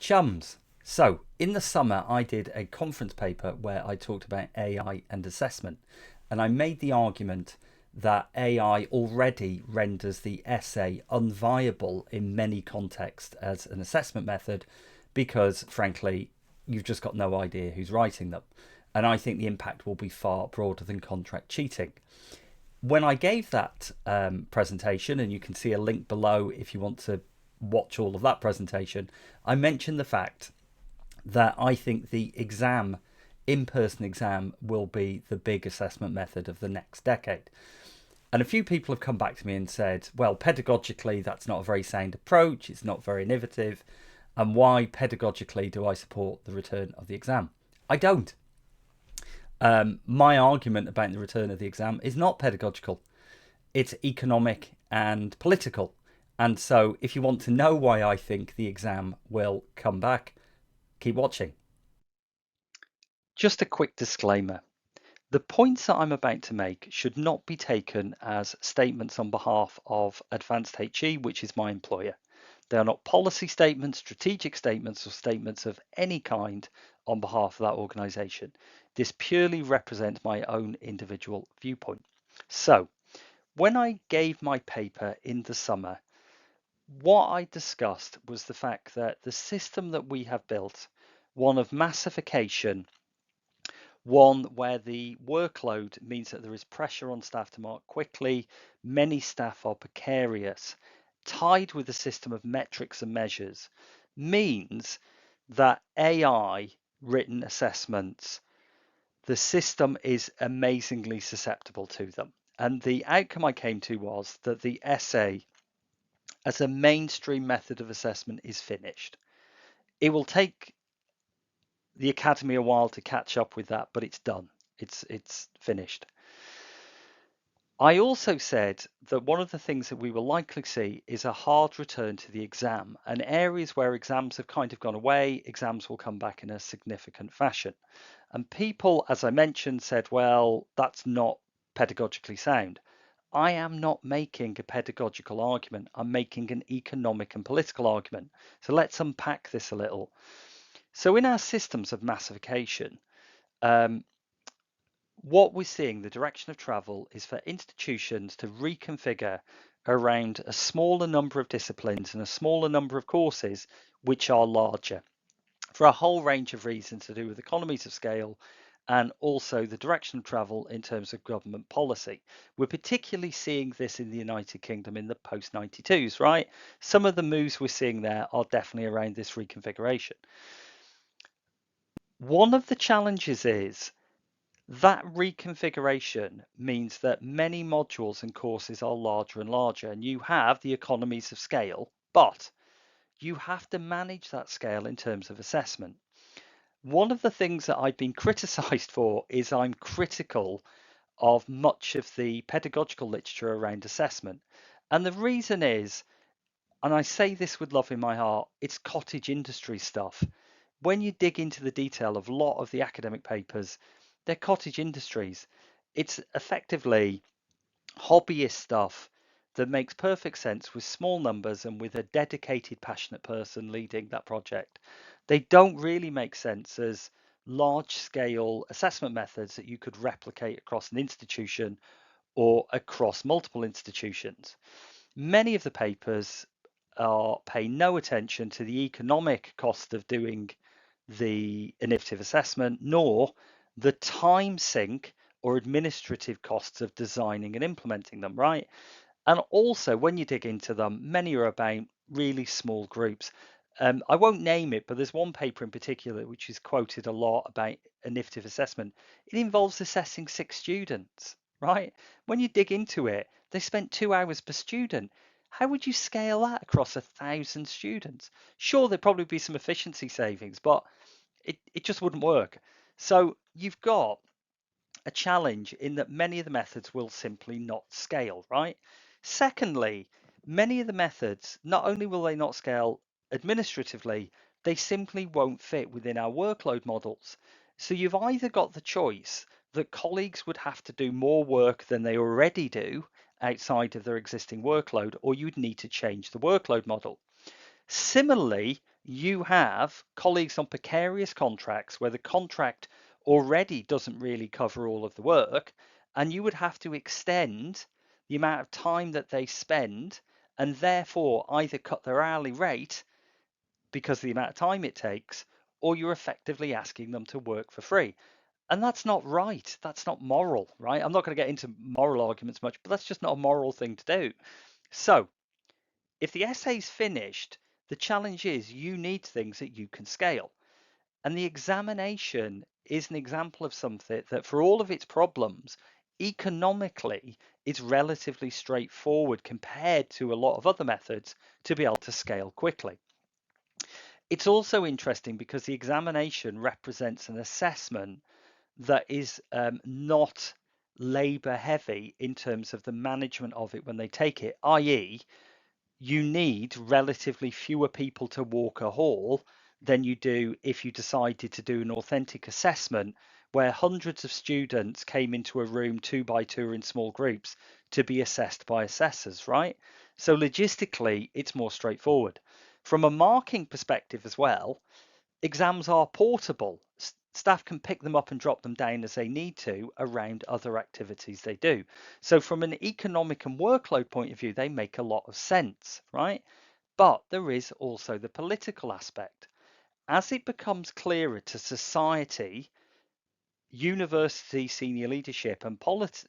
Chums. So, in the summer, I did a conference paper where I talked about AI and assessment. And I made the argument that AI already renders the essay unviable in many contexts as an assessment method because, frankly, you've just got no idea who's writing them. And I think the impact will be far broader than contract cheating. When I gave that presentation, and you can see a link below if you want to watch all of that presentation, I mentioned the fact that I think the exam, in-person exam, will be the big assessment method of the next decade. And a few people have come back to me and said, well, pedagogically, that's not a very sound approach. It's not very innovative. And why pedagogically do I support the return of the exam? I don't. My argument about the return of the exam is not pedagogical. It's economic and political. And so if you want to know why I think the exam will come back, keep watching. Just a quick disclaimer. The points that I'm about to make should not be taken as statements on behalf of Advanced HE, which is my employer. They are not policy statements, strategic statements, or statements of any kind on behalf of that organisation. This purely represents my own individual viewpoint. So, when I gave my paper in the summer, what I discussed was the fact that the system that we have built, one of massification, one where the workload means that there is pressure on staff to mark quickly, many staff are precarious, tied with a system of metrics and measures, means that AI written assessments, the system is amazingly susceptible to them. And the outcome I came to was that the essay as a mainstream method of assessment is finished. It will take the academy a while to catch up with that, but it's done. It's finished. I also said that one of the things that we will likely see is a hard return to the exam, and areas where exams have kind of gone away, exams will come back in a significant fashion. And people, as I mentioned, said, well, that's not pedagogically sound. I am not making a pedagogical argument. I'm making an economic and political argument. So let's unpack this a little. So in our systems of massification, what we're seeing, the direction of travel is for institutions to reconfigure around a smaller number of disciplines and a smaller number of courses, which are larger, for a whole range of reasons to do with economies of scale and also the direction of travel in terms of government policy. We're particularly seeing this in the United Kingdom in the post-92s, right? Some of the moves we're seeing there are definitely around this reconfiguration. One of the challenges is that reconfiguration means that many modules and courses are larger and larger, and you have the economies of scale, but you have to manage that scale in terms of assessment. One of the things that I've been criticized for is I'm critical of much of the pedagogical literature around assessment. And the reason is, and I say this with love in my heart, it's cottage industry stuff. When you dig into the detail of a lot of the academic papers, they're cottage industries. It's effectively hobbyist stuff that makes perfect sense with small numbers and with a dedicated, passionate person leading that project. They don't really make sense as large scale assessment methods that you could replicate across an institution or across multiple institutions. Many of the papers pay no attention to the economic cost of doing the innovative assessment, nor the time sink or administrative costs of designing and implementing them, right? And also, when you dig into them, many are about really small groups. I won't name it, but there's one paper in particular which is quoted a lot about innovative assessment. It involves assessing 6 students, right? When you dig into it, they spent 2 hours per student. How would you scale that across 1,000 students? Sure, there'd probably be some efficiency savings, but it just wouldn't work. So you've got a challenge in that many of the methods will simply not scale, right? Secondly, many of the methods, not only will they not scale administratively, they simply won't fit within our workload models. So you've either got the choice that colleagues would have to do more work than they already do outside of their existing workload, or you'd need to change the workload model. Similarly, you have colleagues on precarious contracts where the contract already doesn't really cover all of the work, and you would have to extend the amount of time that they spend and therefore either cut their hourly rate because of the amount of time it takes, or you're effectively asking them to work for free. And that's not right. That's not moral, right? I'm not going to get into moral arguments much, but that's just not a moral thing to do. So if the essay's finished, the challenge is you need things that you can scale. And the examination is an example of something that, for all of its problems, economically is relatively straightforward compared to a lot of other methods to be able to scale quickly. It's also interesting because the examination represents an assessment that is not labor heavy in terms of the management of it when they take it, i.e., you need relatively fewer people to walk a hall than you do if you decided to do an authentic assessment where hundreds of students came into a room 2 by 2 in small groups to be assessed by assessors, right? So logistically, it's more straightforward. From a marking perspective as well, exams are portable. Staff can pick them up and drop them down as they need to around other activities they do. So from an economic and workload point of view, they make a lot of sense, right? But there is also the political aspect. As it becomes clearer to society, university senior leadership and politicians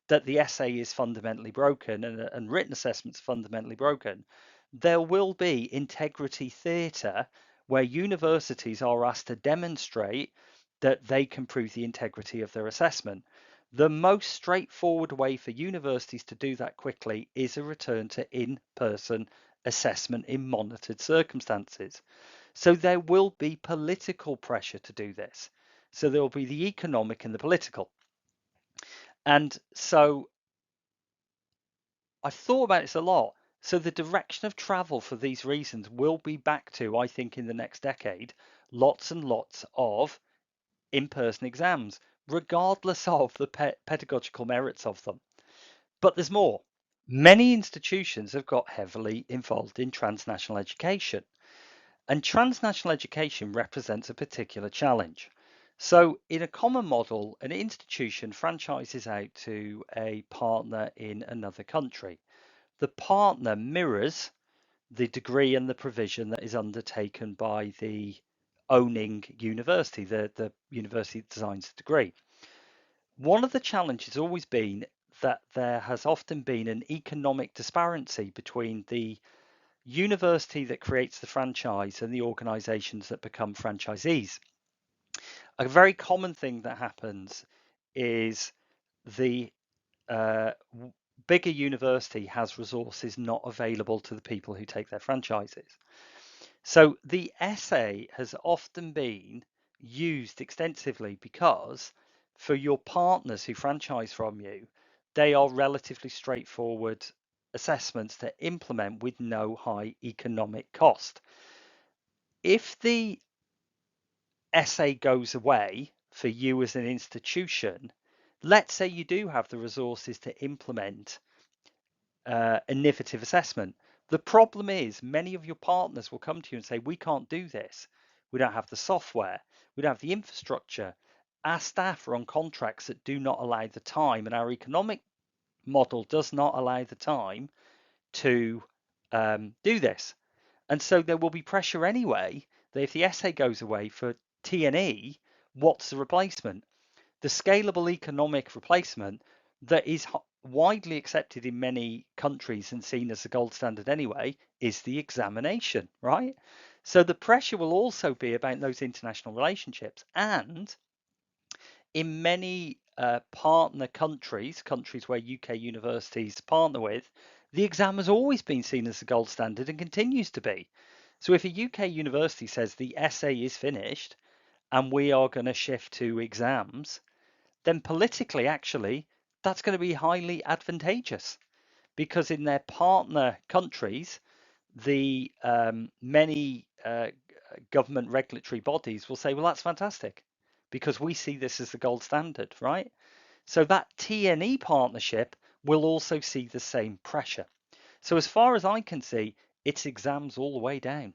that the essay is fundamentally broken and written assessments fundamentally broken, there will be integrity theatre where universities are asked to demonstrate that they can prove the integrity of their assessment. The most straightforward way for universities to do that quickly is a return to in-person assessment in monitored circumstances. So there will be political pressure to do this. So there will be the economic and the political. And so I've thought about this a lot. So the direction of travel for these reasons will be back to, I think, in the next decade, lots and lots of in-person exams, regardless of the pedagogical merits of them. But there's more. Many institutions have got heavily involved in transnational education. And transnational education represents a particular challenge. So in a common model, an institution franchises out to a partner in another country. The partner mirrors the degree and the provision that is undertaken by the owning university, the university that designs the degree. One of the challenges has always been that there has often been an economic disparity between the university that creates the franchise and the organizations that become franchisees. A very common thing that happens is the bigger university has resources not available to the people who take their franchises. So the essay has often been used extensively because for your partners who franchise from you, they are relatively straightforward assessments to implement with no high economic cost. If the essay goes away for you as an institution, let's say you do have the resources to implement innovative assessment. The problem is many of your partners will come to you and say, we can't do this. We don't have the software. We don't have the infrastructure. Our staff are on contracts that do not allow the time, and our economic model does not allow the time to do this. And so there will be pressure anyway that if the essay goes away for T&E, what's the replacement? The scalable economic replacement that is widely accepted in many countries and seen as the gold standard anyway is the examination, right? So the pressure will also be about those international relationships. And in many partner countries, countries where UK universities partner with, the exam has always been seen as the gold standard and continues to be. So if a UK university says the essay is finished and we are going to shift to exams, then politically, actually, that's going to be highly advantageous because in their partner countries, the many government regulatory bodies will say, well, that's fantastic because we see this as the gold standard, right? So that T&E partnership will also see the same pressure. So as far as I can see, it's exams all the way down.